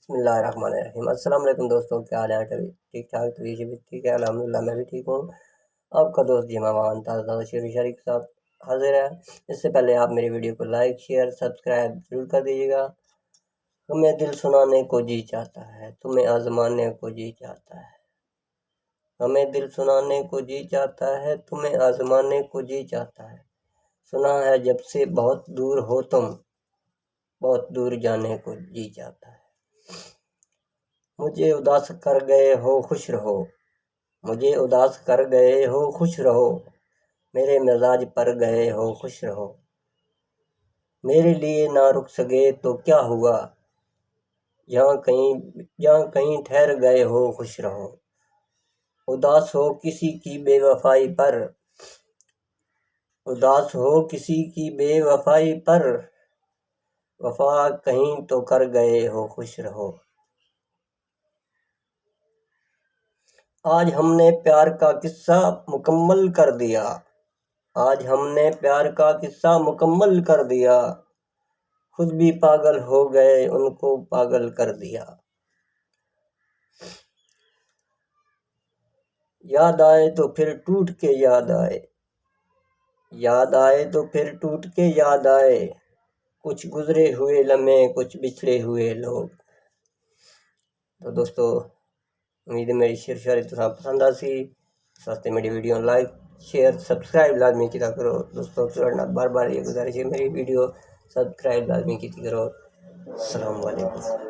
بسم اللہ الرحمن الرحیم۔ السلام علیکم دوستوں، کیا حال ہے؟ ٹھیک ٹھاک؟ تو یہ بھی ٹھیک ہے، الحمدللہ میں بھی ٹھیک ہوں۔ آپ کا دوست جی مہمان تازہ شیر و شاعری کے ساتھ حاضر ہے۔ اس سے پہلے آپ میری ویڈیو کو لائک شیئر سبسکرائب ضرور کر دیجیے گا۔ تمہیں دل سنانے کو جی چاہتا ہے، تمہیں آزمانے کو جی چاہتا ہے، ہمیں دل سنانے کو جی چاہتا ہے، تمہیں آزمانے کو جی چاہتا ہے۔ سنا ہے جب سے بہت دور ہو تم، بہت دور جانے کو جی چاہتا ہے۔ مجھے اداس کر گئے ہو خوش رہو، مجھے اداس کر گئے ہو خوش رہو، میرے مزاج پر گئے ہو خوش رہو، میرے لیے نہ رک سکے تو کیا ہوا، جہاں کہیں ٹھہر گئے ہو خوش رہو۔ اداس ہو کسی کی بے وفائی پر، اداس ہو کسی کی بے وفائی پر، وفا کہیں تو کر گئے ہو خوش رہو۔ آج ہم نے پیار کا قصہ مکمل کر دیا، آج ہم نے پیار کا قصہ مکمل کر دیا، خود بھی پاگل ہو گئے ان کو پاگل کر دیا۔ یاد آئے تو پھر ٹوٹ کے یاد آئے، یاد آئے تو پھر ٹوٹ کے یاد آئے، کچھ گزرے ہوئے لمحے کچھ بچھڑے ہوئے لوگ۔ تو دوستو امید ہے میری شعر شاعری تو پسند آسی، واسطے میری ویڈیو لائک شیئر سبسکرائب لازمی کیا کرو دوستو۔ بار بار یہ گزارش ہے میری ویڈیو سبسکرائب لازمی کی کرو۔ السلام علیکم۔